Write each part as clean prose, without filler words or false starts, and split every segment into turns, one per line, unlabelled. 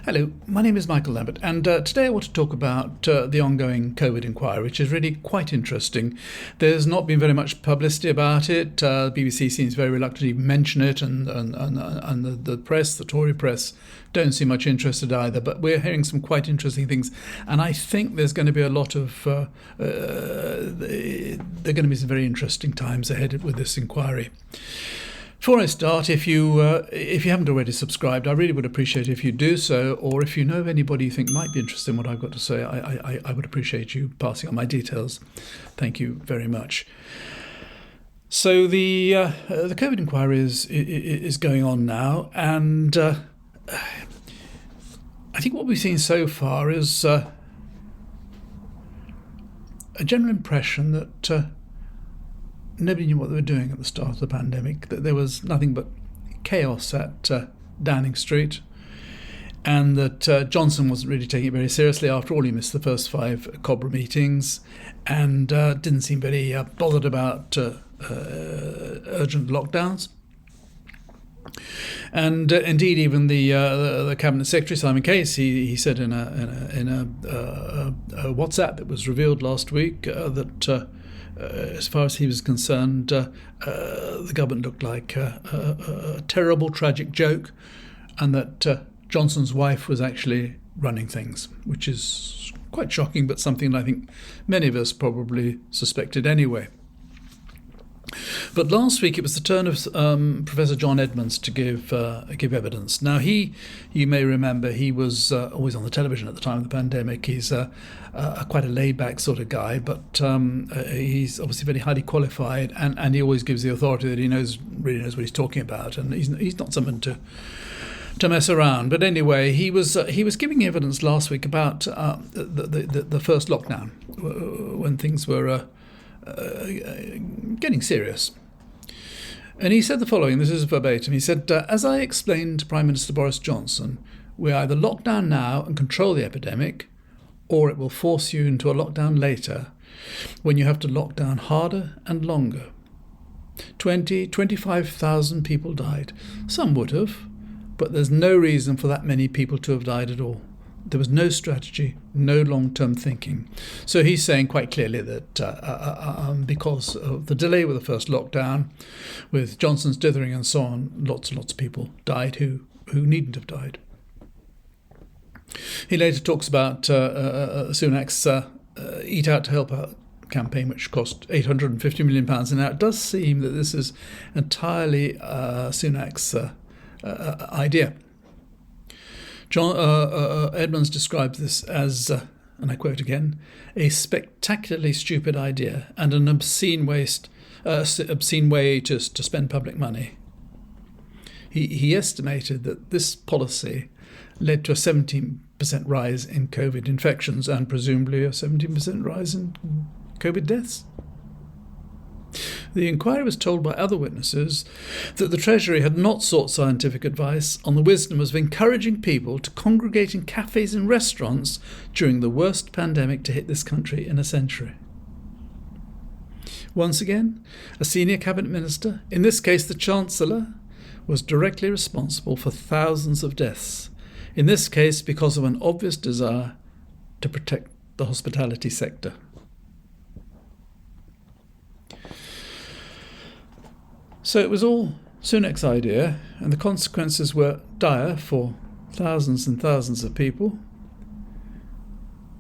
Hello, my name is Michael Lambert, and today I want to talk about the ongoing COVID inquiry, which is really quite interesting. There's not been very much publicity about it. The BBC seems very reluctant to even mention it, and the press, the Tory press, don't seem much interested either. But we're hearing some quite interesting things, and I think there's going to be a lot of there are going to be some very interesting times ahead with this inquiry. Before I start, if you haven't already subscribed, I really would appreciate if you do so, or if you know of anybody you think might be interested in what I've got to say, I would appreciate you passing on my details. Thank you very much. So the COVID inquiry is going on now, and I think what we've seen so far is a general impression that nobody knew what they were doing at the start of the pandemic, that there was nothing but chaos at Downing Street, and that Johnson wasn't really taking it very seriously. After all, he missed the first 5 Cobra meetings and didn't seem very bothered about urgent lockdowns. And indeed, even the Cabinet Secretary, Simon Case, he said in a WhatsApp that was revealed last week that as far as he was concerned, the government looked like a terrible, tragic joke, and that Johnson's wife was actually running things, which is quite shocking, but something that I think many of us probably suspected anyway. But last week it was the turn of Professor John Edmonds to give evidence. Now you may remember, he was always on the television at the time of the pandemic. He's quite a laid-back sort of guy, but he's obviously very highly qualified, and he always gives the authority that he really knows what he's talking about, and he's not someone to mess around. But anyway, he was giving evidence last week about the first lockdown, when things were getting serious. And he said the following, this is verbatim. He said, as I explained to Prime Minister Boris Johnson, we either lock down now and control the epidemic, or it will force you into a lockdown later, when you have to lock down harder and longer. 25,000 people died. Some would have, but there's no reason for that many people to have died at all. There was no strategy, no long-term thinking. So he's saying quite clearly that because of the delay with the first lockdown, with Johnson's dithering and so on, lots and lots of people died who needn't have died. He later talks about SUNAK's Eat Out to Help Out campaign, which cost £850 million. And now it does seem that this is entirely SUNAK's idea. John Edmonds describes this as, and I quote again, a spectacularly stupid idea and an obscene way to spend public money. He estimated that this policy led to a 17% rise in COVID infections and presumably a 17% rise in COVID deaths. The inquiry was told by other witnesses that the Treasury had not sought scientific advice on the wisdom of encouraging people to congregate in cafes and restaurants during the worst pandemic to hit this country in a century. Once again, a senior cabinet minister, in this case the Chancellor, was directly responsible for thousands of deaths, in this case because of an obvious desire to protect the hospitality sector. So it was all SUNAK's idea, and the consequences were dire for thousands and thousands of people.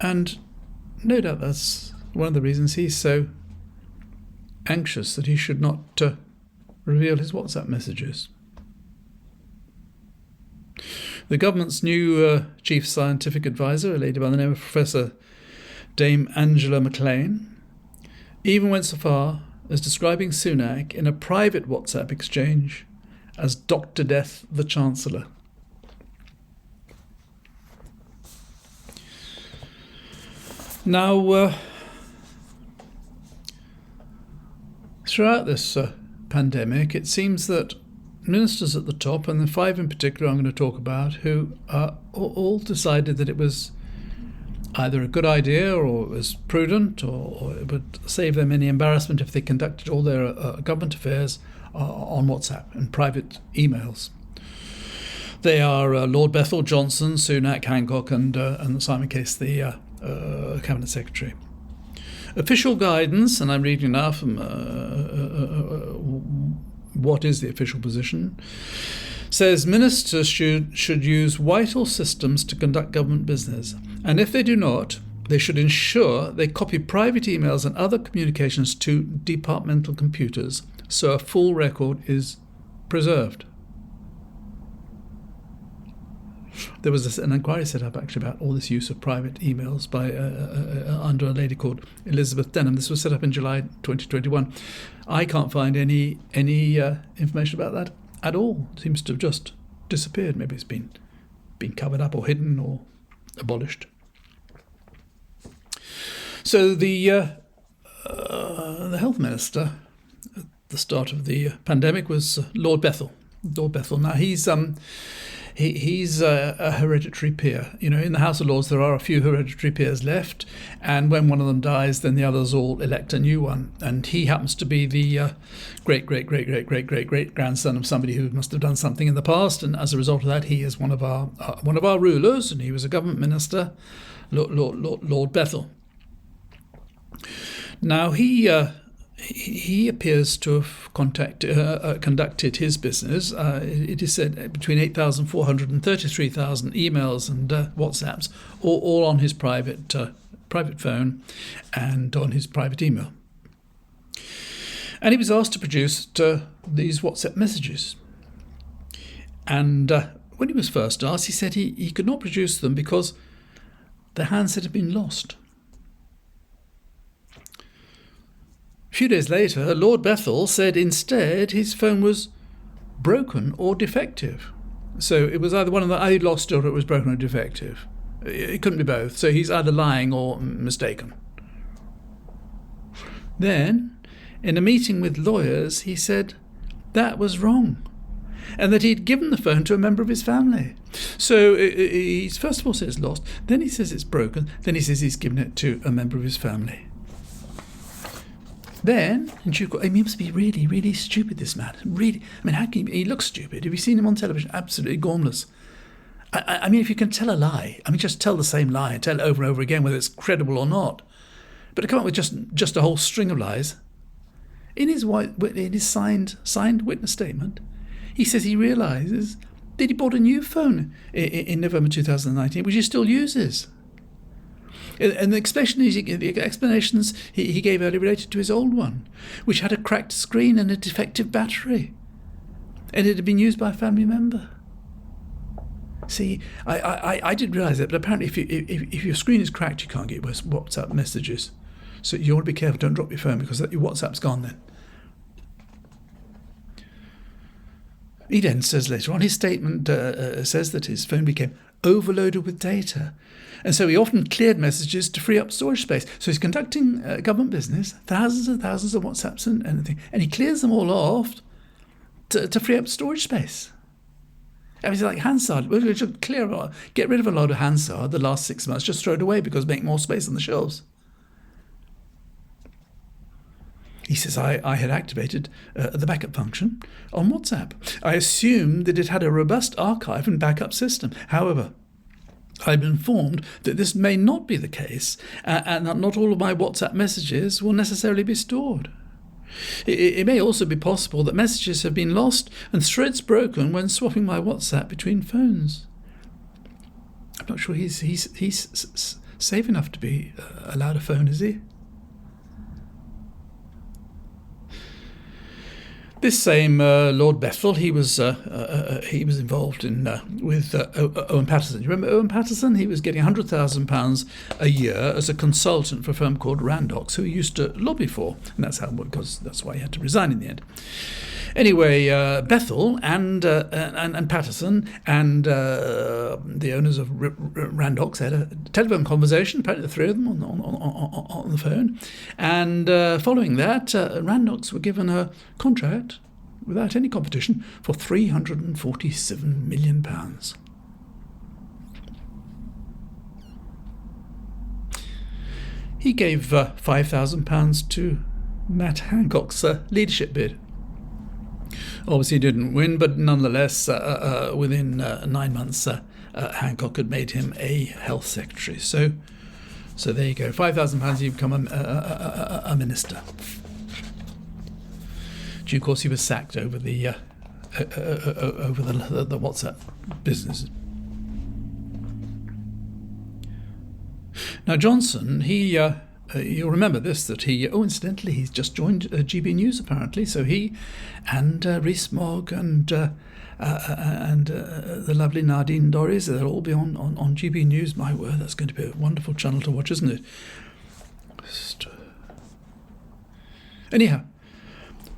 And no doubt that's one of the reasons he's so anxious that he should not reveal his WhatsApp messages. The government's new chief scientific advisor, a lady by the name of Professor Dame Angela McLean, even went so far as describing SUNAK in a private WhatsApp exchange as Dr. Death the Chancellor. Now, throughout this pandemic, it seems that ministers at the top, and the 5 in particular I'm going to talk about, who all decided that it was either a good idea or it was prudent or it would save them any embarrassment if they conducted all their government affairs on WhatsApp and private emails. They are Lord Bethell, Johnson, Sunak, Hancock, and Simon Case, the Cabinet Secretary. Official guidance, and I'm reading now from what is the official position, says ministers should use vital systems to conduct government business, and if they do not, they should ensure they copy private emails and other communications to departmental computers so a full record is preserved. There was an inquiry set up actually about all this use of private emails by under a lady called Elizabeth Denham. This was set up in July 2021. I can't find any information about that at all. It seems to have just disappeared. Maybe it's been covered up or hidden or abolished. So the health minister at the start of the pandemic was Lord Bethell. Lord Bethell. Now he's a hereditary peer. You know, in the House of Lords there are a few hereditary peers left, and when one of them dies, then the others all elect a new one. And he happens to be the great grandson of somebody who must have done something in the past, and as a result of that, he is one of our rulers, and he was a government minister, Lord Bethell. Now he appears to have conducted his business. It is said between 8,400 and 33,000 emails and WhatsApps, all on his private phone and on his private email. And he was asked to produce these WhatsApp messages. And when he was first asked, he said he could not produce them because the handset had been lost. A few days later, Lord Bethell said instead his phone was broken or defective. So it was either one of the either lost or it was broken or defective. It couldn't be both. So he's either lying or mistaken. Then, in a meeting with lawyers, he said that was wrong and that he'd given the phone to a member of his family. So he first of all says it's lost, then he says it's broken, then he says he's given it to a member of his family. Then, he must be really, really stupid, this man. Really, I mean, how can he looks stupid. Have you seen him on television? Absolutely gormless. I mean, if you can tell a lie, I mean, just tell the same lie and tell it over and over again, whether it's credible or not. But to come up with just a whole string of lies. In his signed witness statement, he says he realises that he bought a new phone in November 2019, which he still uses. And the explanations he gave earlier related to his old one, which had a cracked screen and a defective battery. And it had been used by a family member. See, I didn't realise that, but apparently if your screen is cracked, you can't get WhatsApp messages. So you want to be careful, don't drop your phone, because your WhatsApp's gone then. He then says later on, his statement says that his phone became overloaded with data. And so he often cleared messages to free up storage space. So he's conducting government business, thousands and thousands of WhatsApps and anything, and he clears them all off to free up storage space. I mean, it's like Hansard. We should get rid of a lot of Hansard the last 6 months, just throw it away because make more space on the shelves. He says, I had activated the backup function on WhatsApp. I assumed that it had a robust archive and backup system. However, I've been informed that this may not be the case and that not all of my WhatsApp messages will necessarily be stored. It may also be possible that messages have been lost and threads broken when swapping my WhatsApp between phones. I'm not sure he's safe enough to be allowed a phone, is he? This same Lord Bethell, he was involved in with Owen Paterson. You remember Owen Paterson? He was getting £100,000 a year as a consultant for a firm called Randox, who he used to lobby for, and that's why he had to resign in the end. Anyway, Bethell and Paterson and the owners of Randox had a telephone conversation, apparently the three of them on the phone. And following that, Randox were given a contract without any competition for £347 million. He gave £5,000 to Matt Hancock's leadership bid. Obviously didn't win, but nonetheless, within 9 months, Hancock had made him a health secretary. So there you go. £5,000, you become a minister. Of course, he was sacked over the WhatsApp business. Now Johnson, you'll remember this, that incidentally, he's just joined GB News apparently. So he and Rees Mogg and the lovely Nadine Dorries, they'll all be on GB News. My word, that's going to be a wonderful channel to watch, isn't it? Anyhow,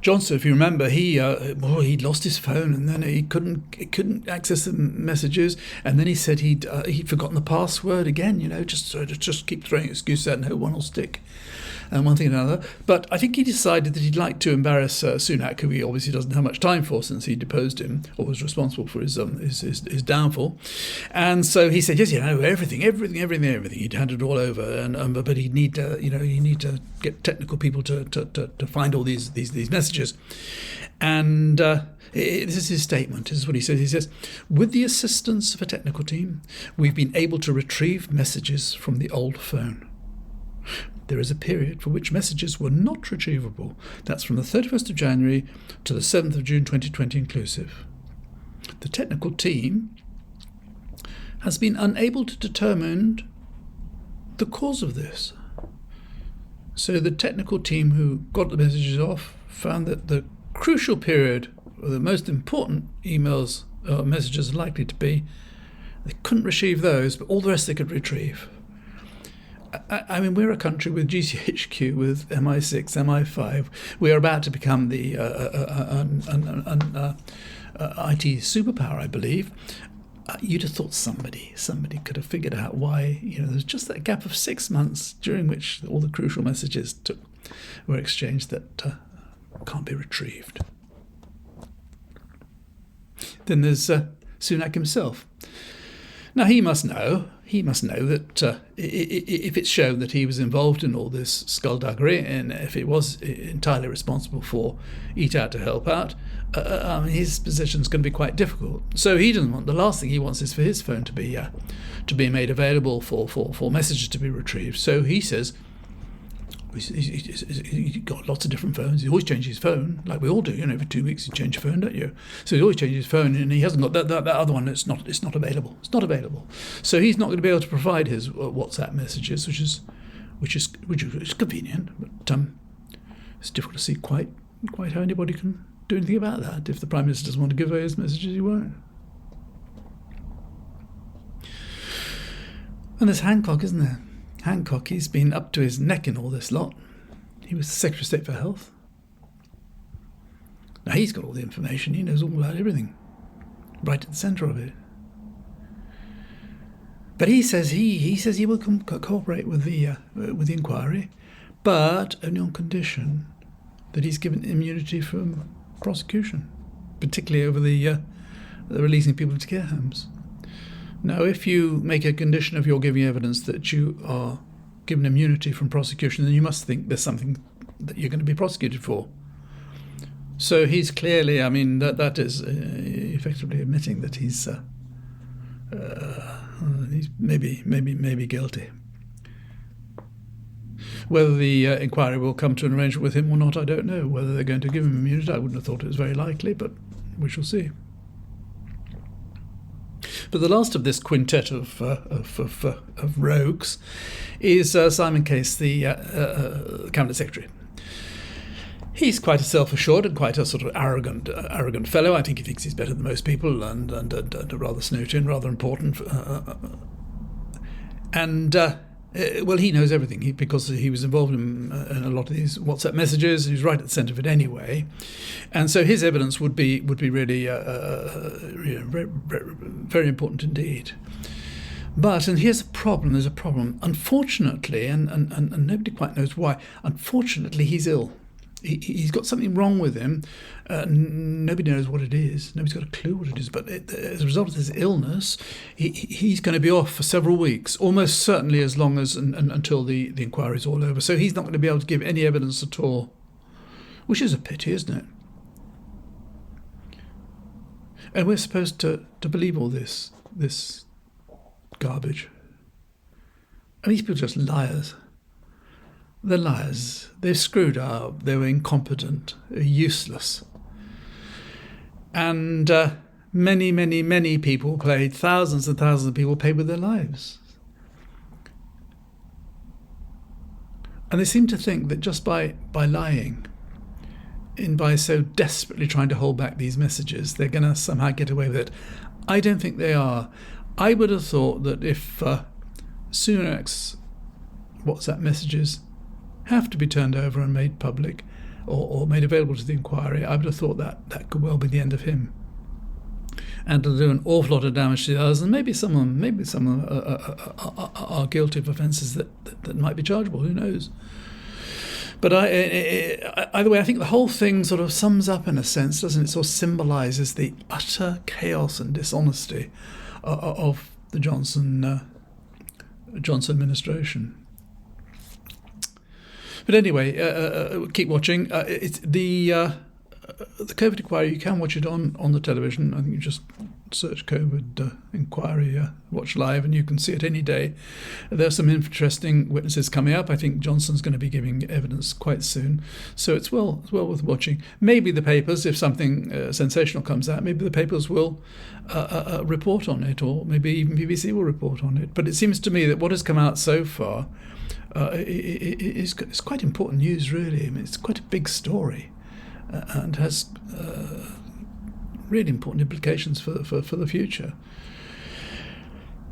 Johnson, if you remember, he'd lost his phone, and then he couldn't access the messages, and then he said he'd forgotten the password again. Just keep throwing excuses out, and no one will stick, and one thing and another. But I think he decided that he'd like to embarrass SUNAK, who he obviously doesn't have much time for, since he deposed him or was responsible for his downfall. And so he said, yes, everything. He'd hand it all over, and but he'd need to get technical people to find all these messages. And this is his statement. This is what he says. He says, with the assistance of a technical team, we've been able to retrieve messages from the old phone. There is a period for which messages were not retrievable. That's from the 31st of January to the 7th of June 2020 inclusive. The technical team has been unable to determine the cause of this. So the technical team who got the messages off found that the crucial period, or the most important emails or messages are likely to be, they couldn't retrieve those, but all the rest they could retrieve. I mean, we're a country with GCHQ, with MI6, MI5. We are about to become the IT superpower, I believe. You'd have thought somebody could have figured out why, there's just that gap of 6 months during which all the crucial messages were exchanged that can't be retrieved. Then there's SUNAK himself. Now he must know that if it's shown that he was involved in all this skullduggery, and if it was entirely responsible for Eat Out to help out, his position's going to be quite difficult. So he doesn't want, the last thing he wants is for his phone to be made available for messages to be retrieved. So he says, he's got lots of different phones. He always changes his phone, like we all do. Every 2 weeks you change your phone, don't you? So he always changes his phone, and he hasn't got that other one. It's not available. It's not available. So he's not going to be able to provide his WhatsApp messages, which is convenient, but it's difficult to see quite how anybody can do anything about that. If the Prime Minister doesn't want to give away his messages, he won't. And there's Hancock, isn't there? Hancock, he's been up to his neck in all this lot. He was the Secretary of State for Health. Now he's got all the information. He knows all about everything, right at the centre of it. But he says he will cooperate with the inquiry, but only on condition that he's given immunity from prosecution, particularly over the releasing people to care homes. Now, if you make a condition of your giving evidence that you are given immunity from prosecution, then you must think there's something that you're going to be prosecuted for. So he's clearly, that is effectively admitting that he's maybe guilty. Whether the inquiry will come to an arrangement with him or not, I don't know. Whether they're going to give him immunity, I wouldn't have thought it was very likely, but we shall see. But the last of this quintet of rogues is Simon Case, the Cabinet Secretary. He's quite a self-assured and quite a sort of arrogant fellow. I think he thinks he's better than most people, and rather snooty, rather important. Well, he knows everything because he was involved in a lot of these WhatsApp messages. He's right at the centre of it anyway, and so his evidence would be really very, very important indeed. But here's a problem. There's a problem. Unfortunately, and nobody quite knows why. Unfortunately, he's ill. He's got something wrong with him. Nobody knows what it is. Nobody's got a clue what it is. But as a result of his illness, he's going to be off for several weeks, almost certainly as long as until the inquiry's all over. So he's not going to be able to give any evidence at all, which is a pity, isn't it? And we're supposed to believe all this garbage. And these people are just liars. They're liars. They've screwed up. They were incompetent, useless. And many, many, many people paid, thousands and thousands of people paid with their lives. And they seem to think that just by lying, and by so desperately trying to hold back these messages, they're going to somehow get away with it. I don't think they are. I would have thought that if SUNAK's WhatsApp messages have to be turned over and made public or made available to the inquiry, I would have thought that could well be the end of him. And to do an awful lot of damage to the others, and maybe some of them are guilty of offences that might be chargeable. Who knows? But either way, I think the whole thing sort of sums up in a sense, doesn't it? It sort of symbolises the utter chaos and dishonesty of the Johnson administration. But anyway, keep watching. It's the COVID inquiry. You can watch it on the television. I think you just search COVID inquiry, watch live, and you can see it any day. There's some interesting witnesses coming up. I think Johnson's going to be giving evidence quite soon, so it's well worth watching. Maybe the papers, if something sensational comes out, maybe the papers will report on it, or maybe even BBC will report on it. But it seems to me that what has come out so far is quite important news, really. I mean, it's quite a big story, and has really important implications for the future.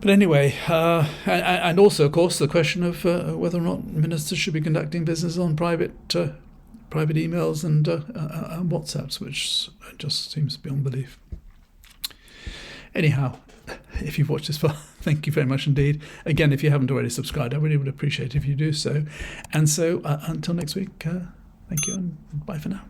But anyway, and also, of course, the question of whether or not ministers should be conducting business on private emails and WhatsApps, which just seems beyond belief. Anyhow, if you've watched this far, thank you very much indeed. Again, if you haven't already subscribed, I really would appreciate it if you do so. And so, until next week, thank you and bye for now.